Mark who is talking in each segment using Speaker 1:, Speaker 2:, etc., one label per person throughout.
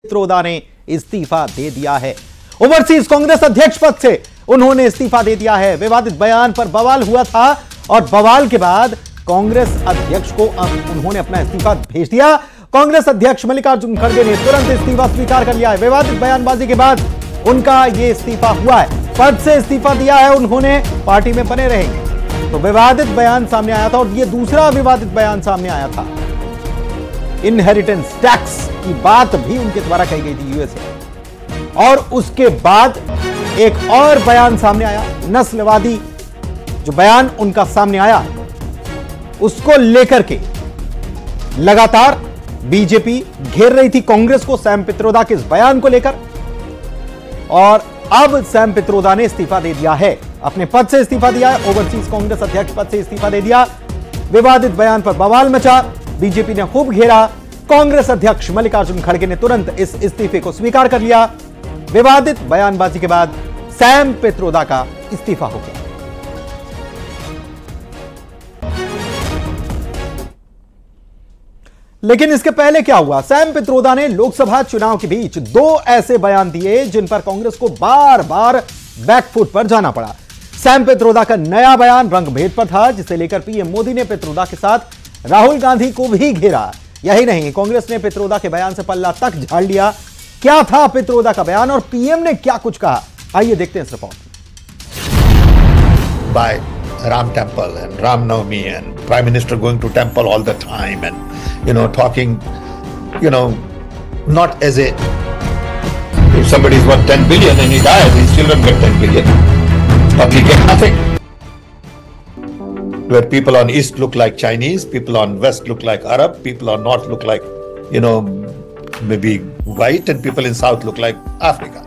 Speaker 1: पित्रोदा ने इस्तीफा दे दिया है। ओवरसीज कांग्रेस अध्यक्ष पद से उन्होंने इस्तीफा दे दिया है। विवादित बयान पर बवाल हुआ था और बवाल के बाद कांग्रेस अध्यक्ष को उन्होंने अपना इस्तीफा भेज दिया। कांग्रेस अध्यक्ष मल्लिकार्जुन खड़गे ने तुरंत इस्तीफा स्वीकार कर लिया है। विवादित बयानबाजी के बाद उनका यह इस्तीफा हुआ है। पद से इस्तीफा दिया है उन्होंने, पार्टी में बने रहेंगे। तो विवादित बयान सामने आया था और यह दूसरा विवादित बयान सामने आया था। इनहेरिटेंस टैक्स की बात भी उनके द्वारा कही गई थी यूएसए, और उसके बाद एक और बयान सामने आया, नस्लवादी जो बयान उनका सामने आया उसको लेकर के लगातार बीजेपी घेर रही थी कांग्रेस को सैम पित्रोदा के इस बयान को लेकर, और अब सैम पित्रोदा ने इस्तीफा दे दिया है, अपने पद से इस्तीफा दिया है। ओवरसीज कांग्रेस अध्यक्ष पद से इस्तीफा दे दिया। विवादित बयान पर बवाल मचा, बीजेपी ने खूब घेरा। कांग्रेस अध्यक्ष मल्लिकार्जुन खड़गे ने तुरंत इस इस्तीफे को स्वीकार कर लिया। विवादित बयानबाजी के बाद सैम पित्रोदा का इस्तीफा हो गया। लेकिन इसके पहले क्या हुआ? सैम पित्रोदा ने लोकसभा चुनाव के बीच दो ऐसे बयान दिए जिन पर कांग्रेस को बार बार बैकफुट पर जाना पड़ा। सैम पित्रोदा का नया बयान रंगभेद पर था, जिसे लेकर पीएम मोदी ने पित्रोदा के साथ राहुल गांधी को भी घेरा। यही नहीं, कांग्रेस ने पित्रोदा के बयान से पल्ला तक झाड़ लिया। क्या था पित्रोदा का बयान और पीएम ने क्या कुछ कहा, आइए देखते हैं इस report.
Speaker 2: By Ram Temple and Ram Navami and Prime Minister going to temple all the time and talking not as a, if somebody is worth 10 billion and he dies, he still don't get 10 billion. Public get nothing. Where people on east look like Chinese, people on west look like Arab, people on north look like maybe white, and people in south look like Africa.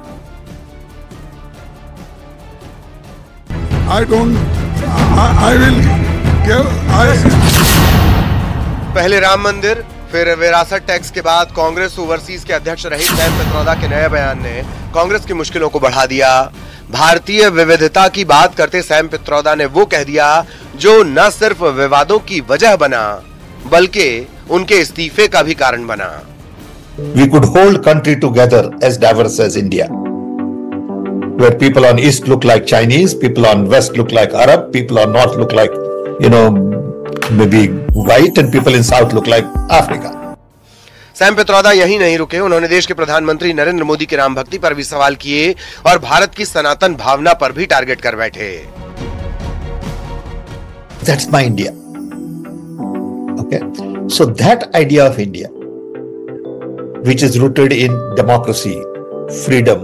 Speaker 3: I will give.
Speaker 4: पहले राम मंदिर, फिर विरासत tax के बाद Congress overseas के अध्यक्ष रहे Sam Pitroda के नए बयान ने कांग्रेस की मुश्किलों को बढ़ा दिया। भारतीय विविधता की बात करते सैम पित्रोदा ने वो कह दिया जो न सिर्फ विवादों की वजह बना बल्कि उनके इस्तीफे का भी कारण बना।
Speaker 2: We could hold country together as diverse as India, where people on east look like Chinese, people on west look like Arab, people on north look like maybe white, and people in south look like Africa.
Speaker 4: Sam Pitroda यही नहीं रुके, उन्होंने देश के प्रधानमंत्री नरेंद्र मोदी की राम भक्ति पर भी सवाल किए और भारत की सनातन भावना पर भी टारगेट कर बैठे।
Speaker 2: That's my India. Okay, so that idea of India, which is rooted in democracy, freedom,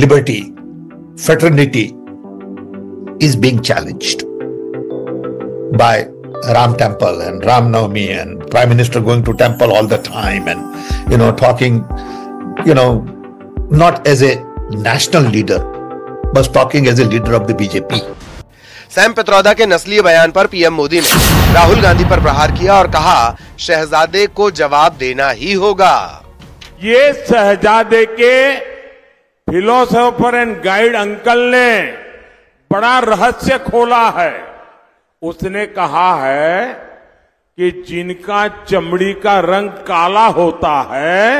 Speaker 2: liberty, fraternity, is being challenged by Ram Temple and Ram Navami and Prime Minister going to temple all the time and talking not as a national leader but talking as a leader of the BJP.
Speaker 4: Sam Pitroda के नस्लीय बयान पर PM Modi ने राहुल गांधी पर प्रहार किया और कहा शहजादे को जवाब देना ही होगा।
Speaker 5: ये शहजादे के फिलोसोफर एंड गाइड अंकल ने बड़ा रहस्य खोला है। उसने कहा है कि जिनका चमड़ी का रंग काला होता है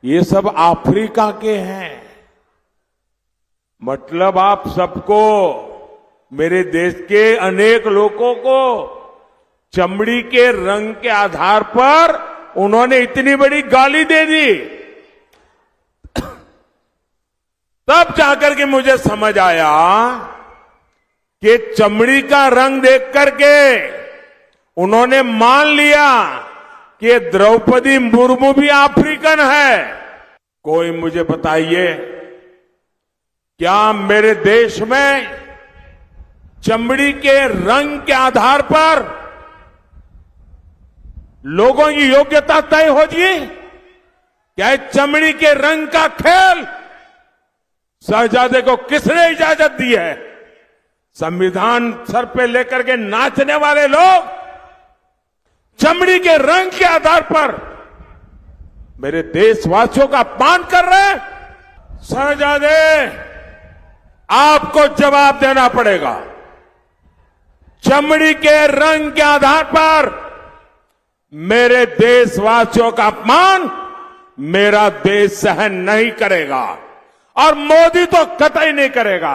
Speaker 5: ये सब अफ्रीका के हैं। मतलब आप सबको, मेरे देश के अनेक लोगों को चमड़ी के रंग के आधार पर उन्होंने इतनी बड़ी गाली दे दी। तब जाकर के मुझे समझ आया कि चमड़ी का रंग देख करके उन्होंने मान लिया कि द्रौपदी मुर्मू भी अफ्रीकन है। कोई मुझे बताइए, क्या मेरे देश में चमड़ी के रंग के आधार पर लोगों की योग्यता तय होगी? क्या चमड़ी के रंग का खेल शहजादे को किसने इजाजत दी है? संविधान सर पे लेकर के नाचने वाले लोग चमड़ी के रंग के आधार पर मेरे देशवासियों का अपमान कर रहे हैं। शहजादे, आपको जवाब देना पड़ेगा। चमड़ी के रंग के आधार पर मेरे देशवासियों का अपमान मेरा देश सहन नहीं करेगा और मोदी तो कतई नहीं करेगा।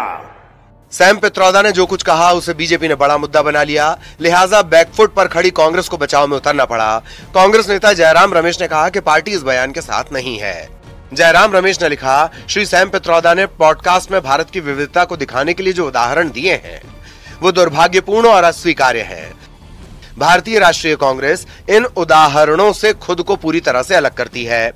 Speaker 4: सैम पित्रोदा ने जो कुछ कहा उसे बीजेपी ने बड़ा मुद्दा बना लिया, लिहाजा बैकफुट पर खड़ी कांग्रेस को बचाव में उतरना पड़ा। कांग्रेस नेता जयराम रमेश ने कहा कि पार्टी इस बयान के साथ नहीं है। जयराम रमेश ने लिखा, श्री सैम पित्रोदा ने पॉडकास्ट में भारत की विविधता को दिखाने के लिए जो उदाहरण दिए हैं वो दुर्भाग्यपूर्ण और अस्वीकार्य है। भारतीय राष्ट्रीय कांग्रेस इन उदाहरणों से खुद को पूरी तरह से अलग करती है।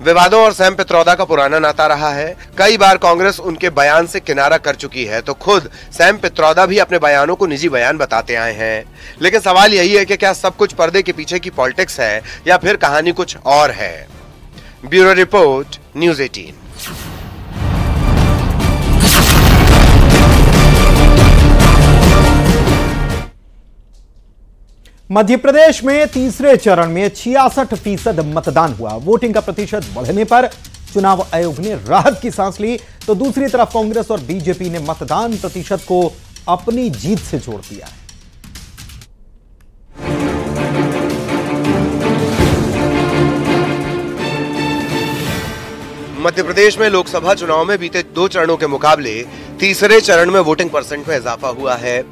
Speaker 4: विवादों और सैम पित्रोदा का पुराना नाता रहा है। कई बार कांग्रेस उनके बयान से किनारा कर चुकी है, तो खुद सैम पित्रोदा भी अपने बयानों को निजी बयान बताते आए हैं। लेकिन सवाल यही है कि क्या सब कुछ पर्दे के पीछे की पॉलिटिक्स है या फिर कहानी कुछ और है। Bureau report, news 18।
Speaker 1: Madhya Pradesh में तीसरे चरण में 66% मतदान हुआ। वोटिंग का प्रतिशत बढ़ने पर चुनाव आयोग ने राहत की सांस ली, तो दूसरी तरफ कांग्रेस और बीजेपी ने मतदान प्रतिशत को अपनी जीत से जोड़ दिया है।
Speaker 4: मध्य प्रदेश में लोकसभा चुनाव में बीते 2 चरणों के मुकाबले तीसरे चरण में वोटिंग परसेंट में इजाफा हुआ है।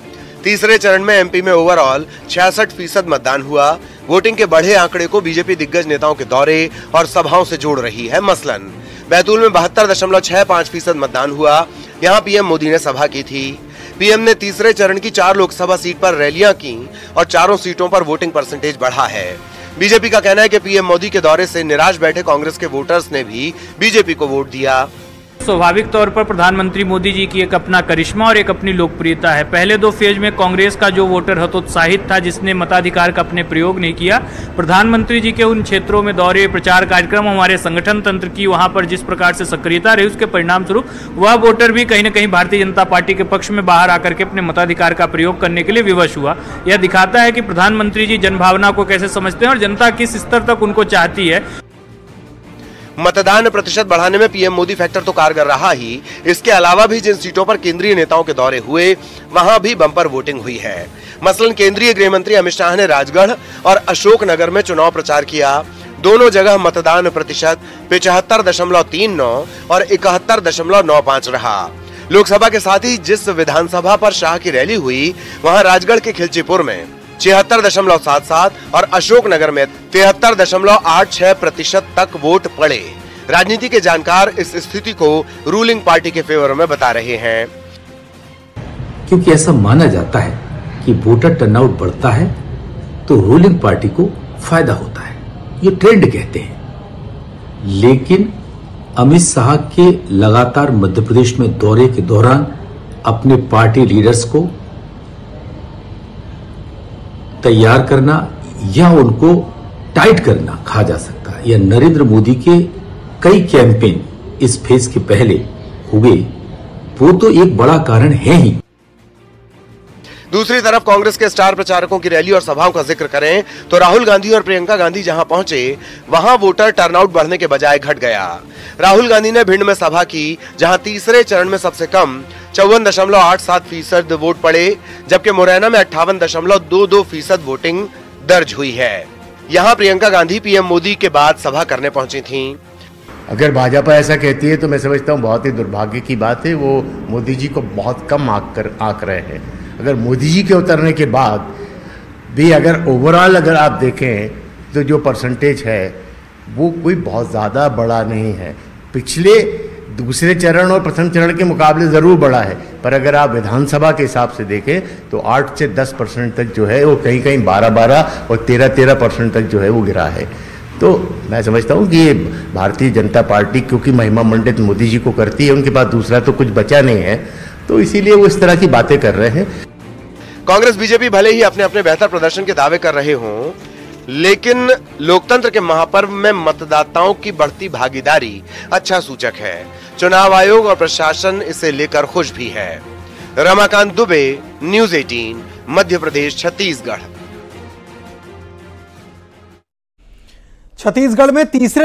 Speaker 4: तीसरे चरण में एमपी में ओवरऑल 66% मतदान हुआ। वोटिंग के बढ़े आंकड़े को बीजेपी दिग्गज नेताओं के दौरे और सभाओं से जोड़ रही है। मसलन बैतूल में 72.65% मतदान हुआ। यहां पीएम मोदी ने सभा की थी। पीएम ने तीसरे चरण की 4 लोकसभा सीट पर रैलियां की और चारों सीटों पर वोटिंग परसेंटेज बढ़ा है। बीजेपी का कहना है कि पीएम मोदी के दौरे से निराश बैठे कांग्रेस के वोटर्स ने भी बीजेपी को वोट दिया।
Speaker 6: स्वाभाविक तौर पर प्रधानमंत्री मोदी जी की एक अपना करिश्मा और एक अपनी लोकप्रियता है। पहले 2 फेज में कांग्रेस का जो वोटर हतोत्साहित था, जिसने मताधिकार का अपने प्रयोग नहीं किया, प्रधानमंत्री जी के उन क्षेत्रों में दौरे, प्रचार कार्यक्रम, हमारे संगठन तंत्र की वहां पर जिस प्रकार से सक्रियता रही, उसके परिणाम स्वरूप वह वोटर भी कहीं न कहीं भारतीय जनता पार्टी के पक्ष में बाहर आकर के अपने मताधिकार का प्रयोग करने के लिए विवश हुआ। यह दिखाता है कि प्रधानमंत्री जी जनभावना को कैसे समझते हैं और जनता किस स्तर तक उनको चाहती है।
Speaker 4: मतदान प्रतिशत बढ़ाने में पीएम मोदी फैक्टर तो कारगर रहा ही, इसके अलावा भी जिन सीटों पर केंद्रीय नेताओं के दौरे हुए वहां भी बम्पर वोटिंग हुई है। मसलन केंद्रीय गृह मंत्री अमित शाह ने राजगढ़ और अशोकनगर में चुनाव प्रचार किया। दोनों जगह मतदान प्रतिशत 75.39 और 71.95 रहा। लोकसभा के साथ ही जिस विधानसभा पर शाह की रैली हुई वहां राजगढ़ के खिलचीपुर में 76.77 और अशोकनगर में 73.86% तक वोट पड़े। राजनीति के जानकार इस स्थिति को रूलिंग पार्टी के फेवर में बता रहे हैं।
Speaker 7: क्योंकि ऐसा माना जाता है कि वोटर टर्नआउट बढ़ता है तो रूलिंग पार्टी को फायदा होता है, ये ट्रेंड कहते हैं। लेकिन अमित शाह के लगातार मध्य प्रदेश में दौरे के दौरान अपने पार्टी लीडर्स को तैयार करना या उनको टाइट करना कहा जा सकता है, या नरेंद्र मोदी के कई कैंपेन इस फेज के पहले हुए, वो तो एक बड़ा कारण है ही।
Speaker 4: दूसरी तरफ कांग्रेस के स्टार प्रचारकों की रैली और सभाओं का जिक्र करें तो राहुल गांधी और प्रियंका गांधी जहां पहुंचे वहां वोटर टर्नआउट बढ़ने के बजाय घट गया। राहुल गांधी ने भिंड में सभा की, जहां तीसरे चरण में सबसे कम 54.87% वोट पड़े, जबकि मुरैना में 58.22% वोटिंग दर्ज हुई है। यहां प्रियंका गांधी पीएम मोदी के बाद सभा करने पहुंची थीं।
Speaker 8: अगर भाजपा ऐसा कहती है तो मैं समझता हूं बहुत ही दुर्भाग्य की बात है। वो मोदी जी को बहुत कम आंक रहे हैं। अगर मोदी जी के उतरने के बाद भी अगर ओवरऑल अगर आप देखें तो जो परसेंटेज है वो कोई बहुत ज़्यादा बड़ा नहीं है। पिछले दूसरे चरण और प्रथम चरण के मुकाबले ज़रूर बढ़ा है, पर अगर आप विधानसभा के हिसाब से देखें तो 8 से 10% तक जो है वो कहीं कहीं 12-12 और 13-13% तक जो है वो गिरा है। तो मैं समझता हूँ कि ये भारतीय जनता पार्टी क्योंकि महिमा मंडित मोदी जी को करती है, उनके पास दूसरा तो कुछ बचा नहीं है, तो इसीलिए वो इस तरह की बातें कर रहे हैं।
Speaker 4: कांग्रेस बीजेपी भले ही अपने अपने बेहतर प्रदर्शन के दावे कर रहे हों, लेकिन लोकतंत्र के महापर्व में मतदाताओं की बढ़ती भागीदारी अच्छा सूचक है। चुनाव आयोग और प्रशासन इसे लेकर खुश भी है। रमाकांत दुबे, न्यूज़ 18, मध्य प्रदेश, छत्तीसगढ़।
Speaker 1: छत्तीसगढ़ में तीसरे